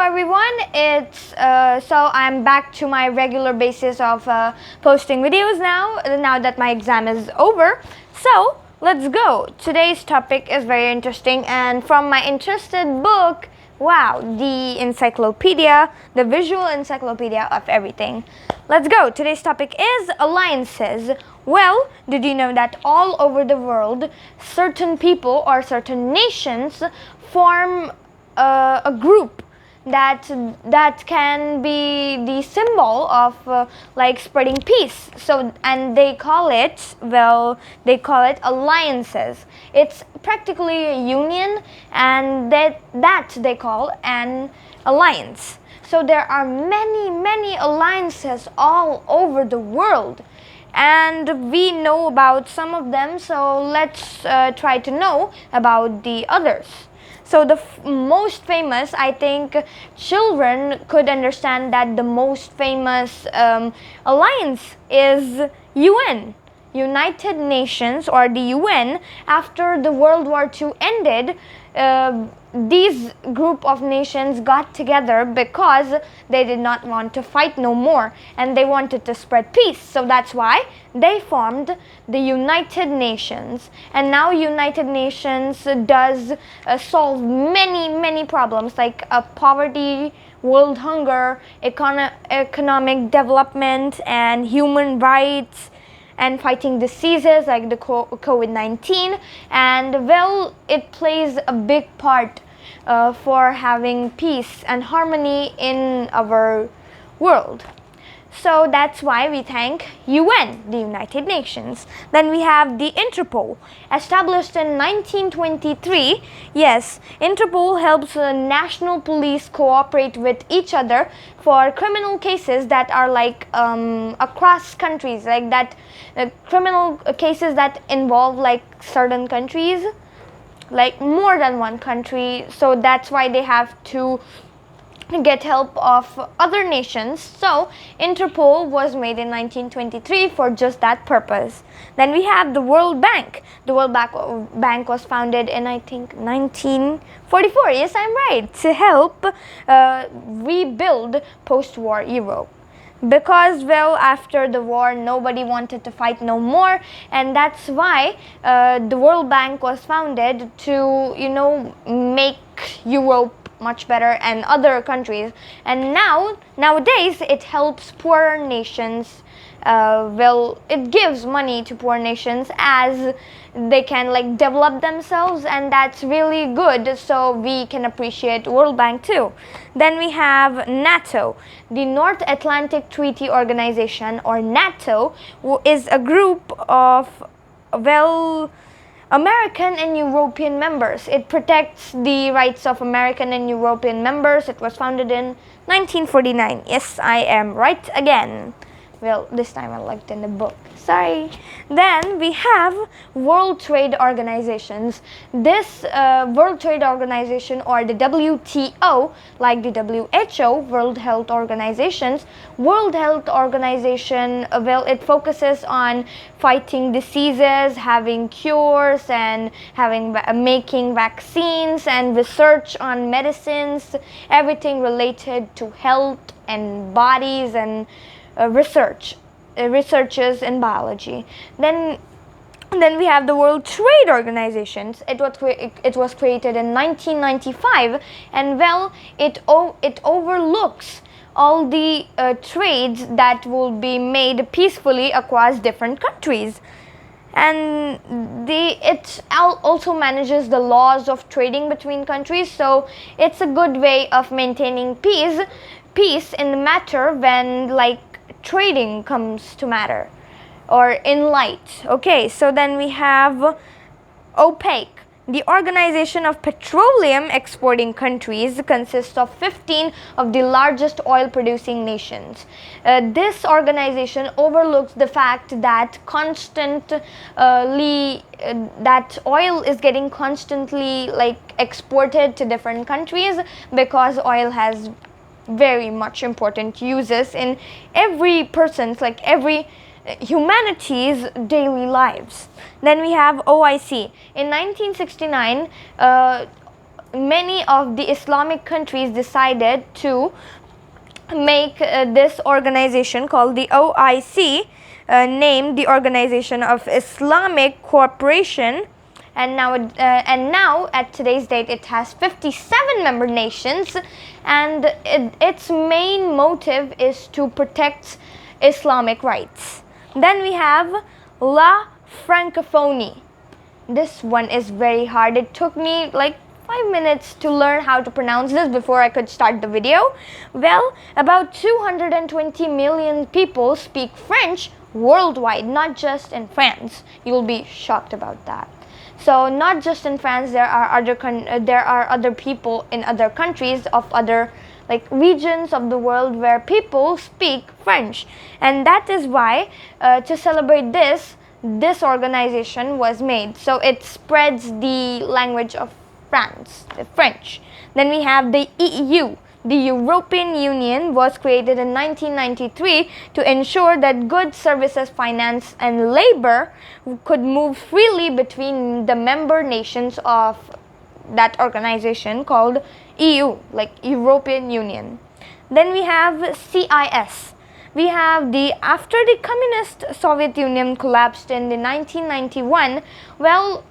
everyone, so I'm back to my regular basis of posting videos now that my exam is over. So let's go. Today's topic is very interesting, and from my interested book, wow, the encyclopedia, the visual encyclopedia of everything. Let's go. Today's topic is alliances. Well, did you know that all over the world, certain people or certain nations form a group that can be the symbol of like spreading peace. So, and they call it alliances. It's practically a union, and that they call an alliance. So there are many alliances all over the world, and we know about some of them. So let's try to know about the others. So the most famous, I think children could understand that the most famous alliance is UN, United Nations, or the UN. After the World War II ended, these group of nations got together because they did not want to fight no more, and they wanted to spread peace. So that's why they formed the United Nations. And now United Nations does solve many problems like poverty, world hunger, economic development, and human rights, and fighting diseases like the COVID-19. And well, it plays a big part for having peace and harmony in our world. So that's why we thank UN, the United Nations. Then we have the Interpol, established in 1923. Yes, Interpol helps national police cooperate with each other for criminal cases that are like across countries, like that criminal cases that involve like certain countries, like more than one country. So that's why they have to get help of other nations. So Interpol was made in 1923 for just that purpose. Then we have the World Bank. The World Bank was founded in, I think, 1944. Yes, I'm right. To help rebuild post-war Europe. Because, well, after the war, nobody wanted to fight no more, and that's why the World Bank was founded to, make Europe much better and other countries. And nowadays it helps poor nations. It gives money to poor nations as they can like develop themselves, and that's really good. So we can appreciate World Bank too. Then we have NATO, the North Atlantic Treaty Organization, or NATO, is a group of American and European members. It protects the rights of American and European members. It was founded in 1949. Yes, I am right again. Well, this time I looked in the book. Sorry. Then we have World Trade Organizations. This World Trade Organization, or the WTO, like the WHO, World Health Organizations. World Health Organization, it focuses on fighting diseases, having cures, and making vaccines and research on medicines, everything related to health and bodies and researches in biology. Then we have the World Trade Organizations. It was created in 1995, and it overlooks all the trades that will be made peacefully across different countries. And it also manages the laws of trading between countries. So it's a good way of maintaining peace in the matter when like trading comes to matter, or in light. Okay, so then we have OPEC. The Organization of Petroleum Exporting Countries consists of 15 of the largest oil producing nations. This organization overlooks the fact that that oil is getting constantly like exported to different countries, because oil has very much important uses in every person's, like every humanity's daily lives. Then we have OIC. In 1969, many of the Islamic countries decided to make this organization called the OIC, named the Organization of Islamic Cooperation, and now at today's date it has 57 member nations, and its main motive is to protect Islamic rights. Then we have La Francophonie. This one is very hard. It took me like 5 minutes to learn how to pronounce this before I could start the video. Well, about 220 million people speak French worldwide, not just in France. You'll be shocked about that. So not just in France, there are other people in other countries of other like regions of the world where people speak French, and that is why to celebrate this organization was made, so it spreads the language of France, the French. Then we have the EU. The European Union was created in 1993 to ensure that goods, services, finance, and labor could move freely between the member nations of that organization called EU, like European Union. Then we have CIS. We have after the communist Soviet Union collapsed in the 1991, well,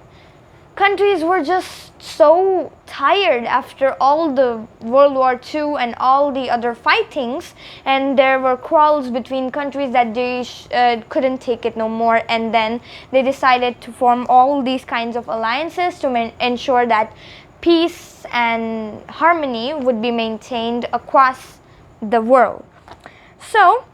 countries were just so tired after all the World War II and all the other fightings, and there were quarrels between countries that they couldn't take it no more, and then they decided to form all these kinds of alliances to ensure that peace and harmony would be maintained across the world. So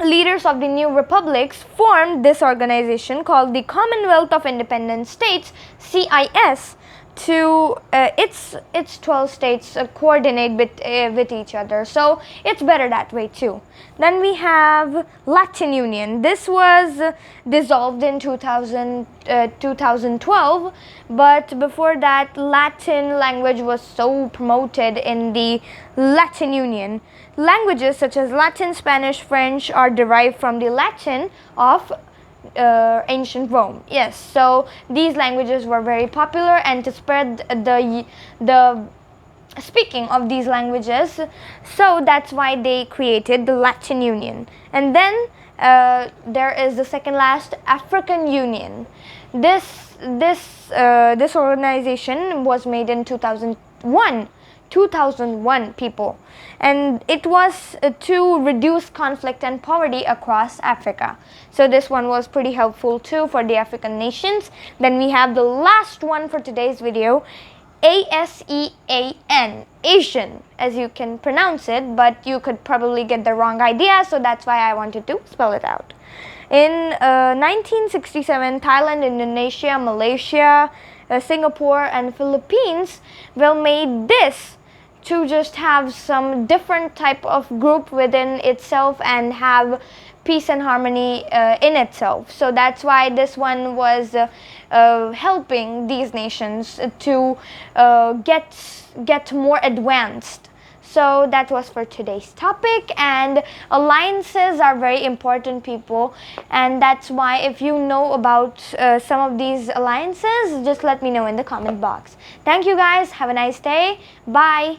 leaders of the new republics formed this organization called the Commonwealth of Independent States, CIS, to its 12 states coordinate with each other. So it's better that way too. Then we have Latin Union. This was dissolved in 2012, but before that Latin language was so promoted in the Latin Union. Languages such as Latin, Spanish, French are derived from the Latin of ancient Rome. Yes, so these languages were very popular, and to spread the speaking of these languages, so that's why they created the Latin Union. And then there is the second last, African Union. This organization was made in 2001 people, and it was to reduce conflict and poverty across Africa. So this one was pretty helpful too for the African nations. Then we have the last one for today's video, ASEAN, Asian, as you can pronounce it, but you could probably get the wrong idea, so that's why I wanted to spell it out. In 1967, Thailand, Indonesia, Malaysia, Singapore, and Philippines made this to just have some different type of group within itself and have peace and harmony in itself. So that's why this one was helping these nations to get more advanced. So that was for today's topic, and alliances are very important, people, and that's why if you know about some of these alliances, just let me know in the comment box. Thank you guys, have a nice day, bye.